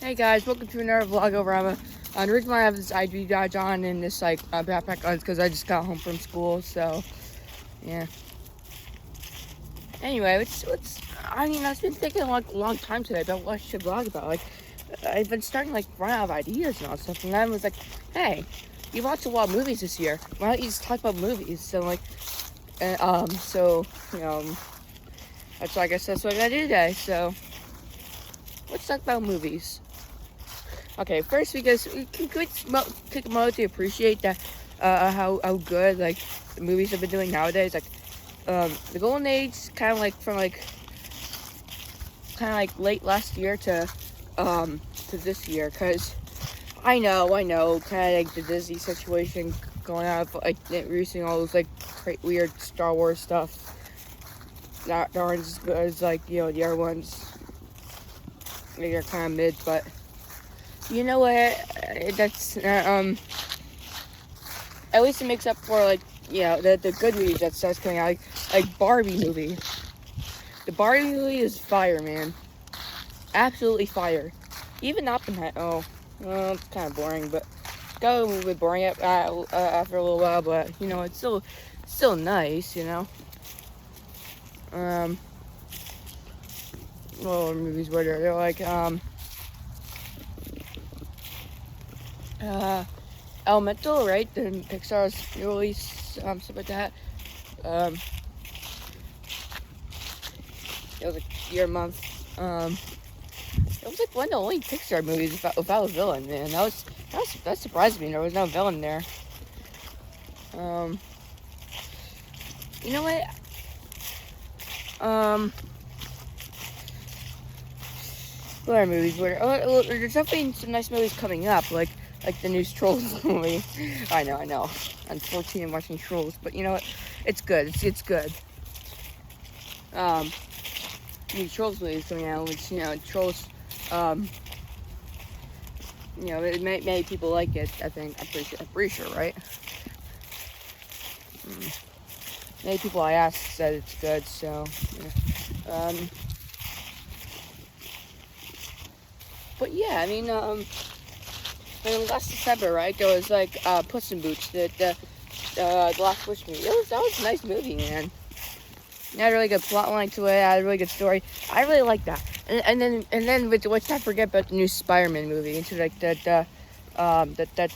Hey guys, welcome to another Vlog-o-rama. The reason why I have this ID badge on and this backpack on is because I just got home from school, so yeah. Anyway, I've been thinking a long time today about what I should vlog about. Like, I've been starting run out of ideas and all that stuff, and I was like, hey, you watched a lot of movies this year. Why don't you just talk about movies? So that's I guess that's what I gotta do today. So let's talk about movies. Okay, first because we can take a moment to appreciate that how good the movies have been doing nowadays. The golden age, kind of late last year to this year, because I know, kind of the Disney situation going on, releasing all those weird Star Wars stuff. Not aren't as good as the other ones. They're kind of mid, but you know what? That's at least it makes up for the good movies that starts coming out, like Barbie movie. The Barbie movie is fire, man. Absolutely fire. Even Oppenheimer. Oh, well, it's kind of boring, but it got a little bit boring after a little while. But it's still nice, Well, movies where they're Elemental, right? Then Pixar's release, stuff like that. It was a year month. It was one of the only Pixar movies without a villain, man. That surprised me. There was no villain there. You know what? What are movies? There's definitely some nice movies coming up, like the new Trolls movie. I know. Unfortunately, I'm watching Trolls, but you know what? It's good. It's good. New Trolls movie is coming out, which Trolls. Many people like it. I think I'm pretty sure, right? Many people I asked said it's good, so. Yeah. But yeah, last December, right, there was Puss in Boots, the Last Wish movie. That was a nice movie, man. It had a really good plot line to it. It had a really good story. I really like that. And then let's not forget about the new Spider-Man movie. Into the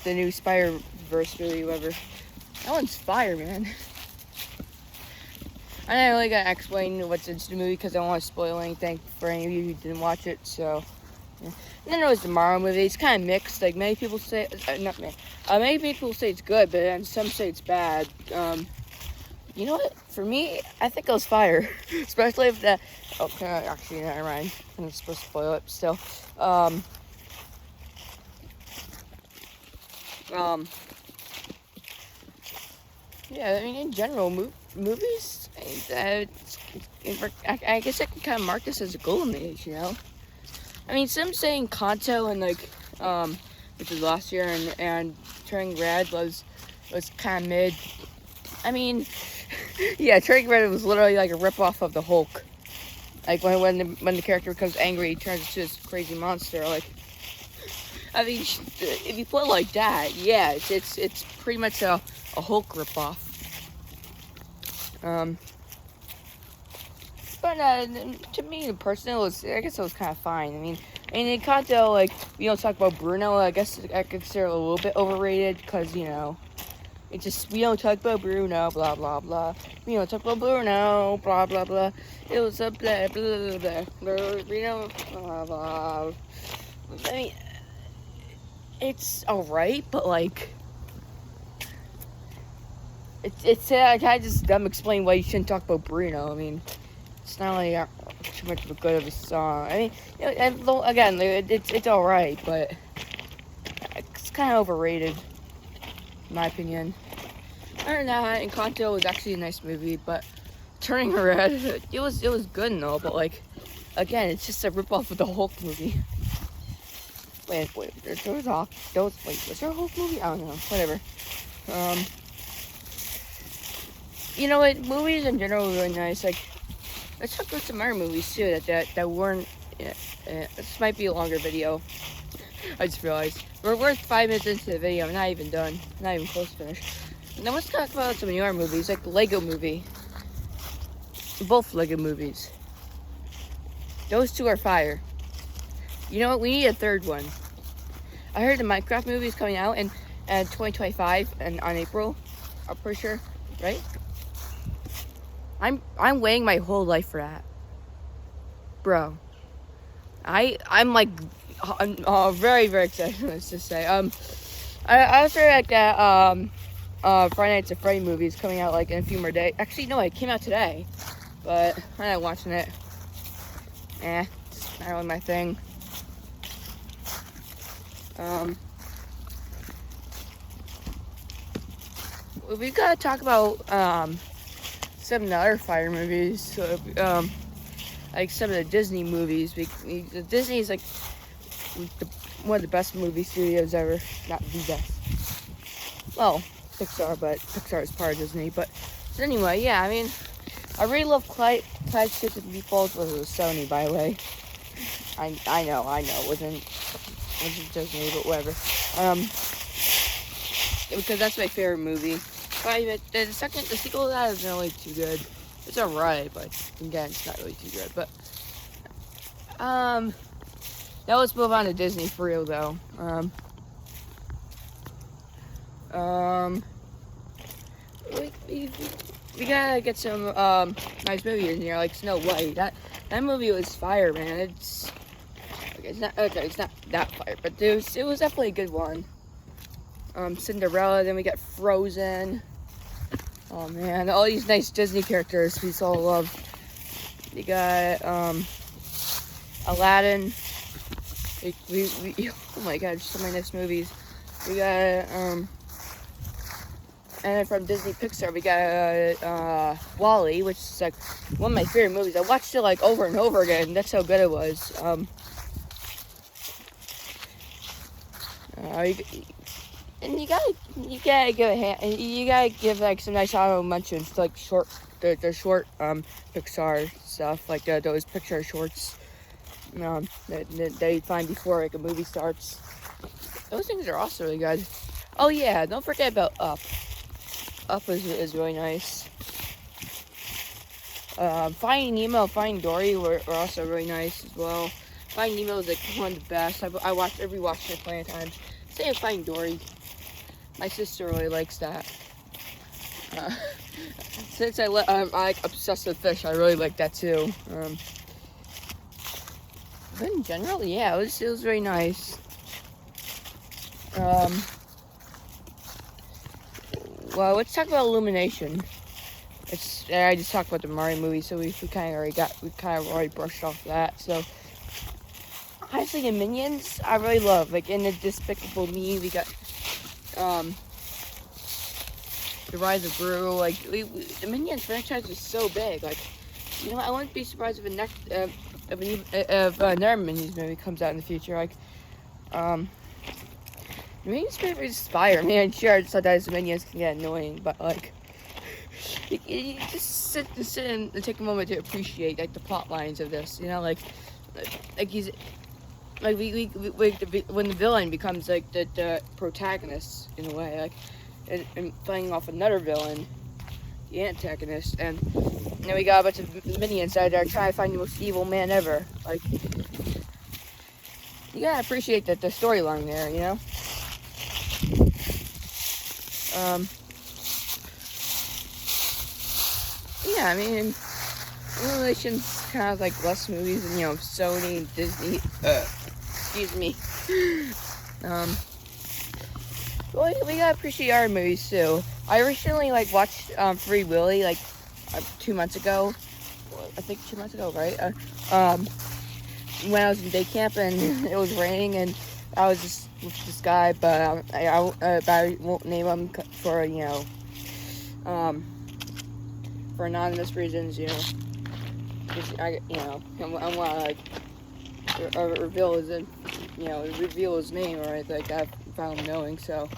new Spider-Verse movie, whatever. That one's fire, man. I don't really gotta explain what's in the movie because I don't want to spoil anything for any of you who didn't watch it. So. Yeah. And then there was the Mario movie. It's kind of mixed. Many people say, many people say it's good, but then some say it's bad. You know what? For me, I think it was fire. Especially if the... Okay, actually, never mind. I'm supposed to spoil it still. Yeah, in general, movies, I guess I can kind of mark this as a golden age, some saying Kanto and which was last year, and Turning Red was kind of mid. Yeah, Turning Red was literally a ripoff of the Hulk. When the character becomes angry, he turns into this crazy monster. If you put it like that, yeah, it's pretty much a Hulk ripoff. But to me personally, I guess it was kind of fine. In Kanto, we don't talk about Bruno. I guess I consider it a little bit overrated because it's just we don't talk about Bruno, blah blah blah. We don't talk about Bruno, blah blah blah. It was a blah blah blah blah. Blah blah. It's alright, but it's I just explain why you shouldn't talk about Bruno. It's not really too much of a good of a song. Again, it's alright, but it's kind of overrated, in my opinion. Other than that, Encanto was actually a nice movie, but Turning Red, it was good and all, but again, it's just a ripoff of the Hulk movie. Wait, was there a Hulk movie? I don't know, whatever. You know what? Movies in general are really nice. Let's talk about some other movies too that weren't. This might be a longer video, I just realized we're 5 minutes into the video. I'm not even done. Not even close to finished. Now let's talk about some newer movies, like the Lego movie. Both Lego movies. Those two are fire. You know what? We need a third one. I heard the Minecraft movie is coming out in 2025 and on April. I'm pretty sure, right? I'm waiting my whole life for that, bro. I'm like very very excited. Let's just say I also heard like that Friday Nights at Freddy movie is coming out like in a few more days. Actually, no, it came out today, but I'm not watching it. It's not really my thing. We gotta talk about some of the other fire movies. So, like some of the Disney movies. Disney is like one of the best movie studios ever. Not the best. Well, Pixar, but Pixar is part of Disney. But anyway, yeah. I mean, I really love Clyde Shit and Meatballs. Well, it was Sony, by the way. I know. It wasn't Disney, but whatever. Because that's my favorite movie. But the sequel to that isn't really too good. It's alright, but again, it's not really too good. But now let's move on to Disney for real, though. We gotta get some nice movies in here, like Snow White. That movie was fire, man. It's not that fire, but it was definitely a good one. Cinderella, then we got Frozen. Oh man, all these nice Disney characters we all love. You got Aladdin. Oh my god, so many nice movies. We got and then from Disney Pixar we got WALL-E, which is like one of my favorite movies. I watched it like over and over again. That's how good it was. And you gotta give like some nice honorable mentions to like the short Pixar stuff, like those Pixar shorts that you find before like a movie starts. Those things are also really good. Oh yeah, don't forget about Up. Up is really nice. Finding Nemo, Finding Dory were also really nice as well. Finding Nemo is like one of the best. I rewatched it plenty of times. Same with Finding Dory. My sister really likes that. Since I'm like obsessed with fish, I really like that too. But in general, yeah, it was very nice. Well, let's talk about Illumination. I just talked about the Mario movie, so we kind of already brushed off that. So honestly, the Minions I really love. Like in the Despicable Me, we got the Rise of Gru. Like the Minions franchise is so big. Like, you know, I wouldn't be surprised if another Minions movie comes out in the future. Like, the Minions movie is fire. I mean, sure, sometimes the Minions can get annoying, but like, you just sit and take a moment to appreciate like the plot lines of this. You know, like he's. Like when the villain becomes like the protagonist in a way, like and fighting off another villain, the antagonist, and then we got a bunch of minions out there trying to find the most evil man ever. Like, you gotta appreciate the storyline there, you know. Yeah, I mean, Illumination's kind of like less movies than, you know, Sony and Disney. Excuse me. Well, we gotta appreciate our movies too. I recently like watched Free Willy like 2 months ago. I think 2 months ago, right? When I was in day camp and it was raining and I was just with this guy, but I won't name him for, you know, for anonymous reasons, you know. I want to like reveal his name or anything like that without him knowing. So,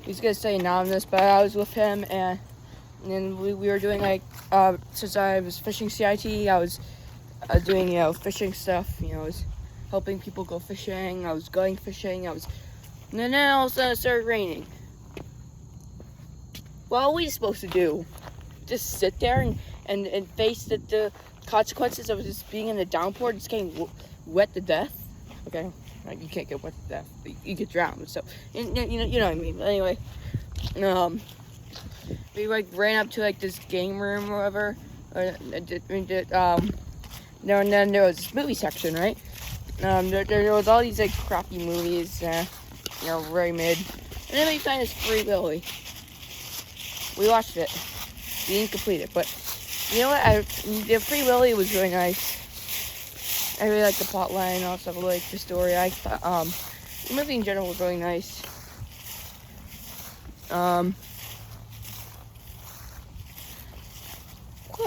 he's gonna stay anonymous, but I was with him and then we were doing like since I was fishing CIT, I was I was doing, fishing stuff. I was helping people go fishing. I was going fishing. And then all of a sudden it started raining. What are we supposed to do? Just sit there and face the consequences of just being in the downpour and just getting wet to death? Okay, you can't get wet to death, but you get drowned. So you know what I mean. But anyway, we ran up to this game room or whatever. And then there was this movie section, right? There was all these crappy movies, very mid. And then we found this Free Willy. We watched it. We didn't complete it, but you know what? The Free Willy was really nice. I really liked the plot line and all stuff. I liked the story. I thought the movie in general was really nice. What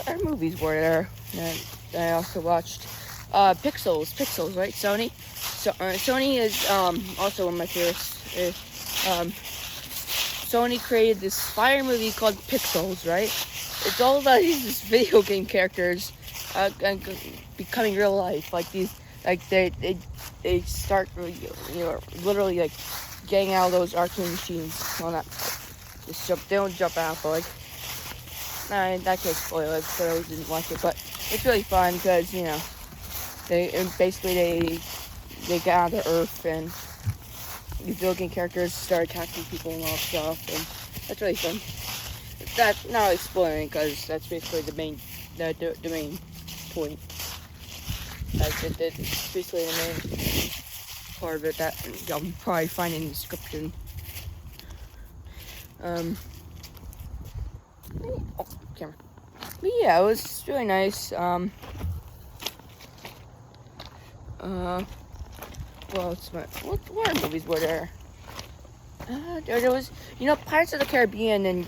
other movies were there that I also watched? Pixels, right? Sony. So Sony is also one of my favorites. Sony created this fire movie called Pixels, right? It's all about these video game characters becoming real life. They start, literally getting out of those arcade machines. Well, not just jump. They don't jump out, but that can't spoil it. So I didn't watch it, but it's really fun because they get out of the earth and these video game characters start attacking people and all stuff, and that's really fun. That's not really spoiling because that's basically the main point. It's basically the main part of it that you'll probably find in the description. Camera. But yeah, it was really nice. What movies were there? There was, Pirates of the Caribbean and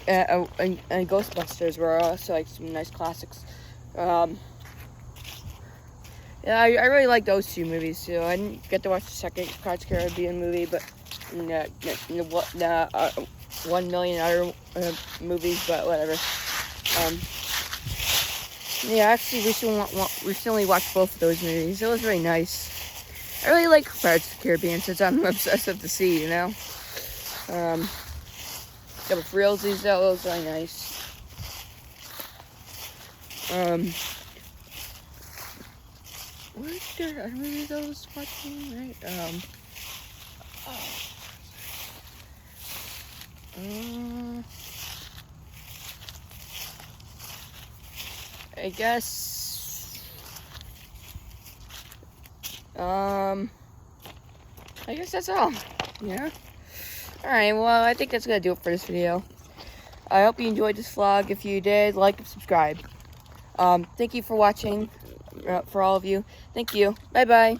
Ghostbusters were also some nice classics. Yeah, I really like those two movies too. I didn't get to watch the second Pirates of the Caribbean movie, but 1 million other movies, but whatever. Yeah, I actually recently watched both of those movies. It was really nice. I really like Pirates of the Caribbean since I'm obsessed with the sea, Yeah, with realsies, that was really nice. What other movies I was watching, right? I guess that's all. Yeah. Alright, well, I think that's gonna do it for this video. I hope you enjoyed this vlog. If you did, like and subscribe. Thank you for watching, for all of you. Thank you. Bye-bye.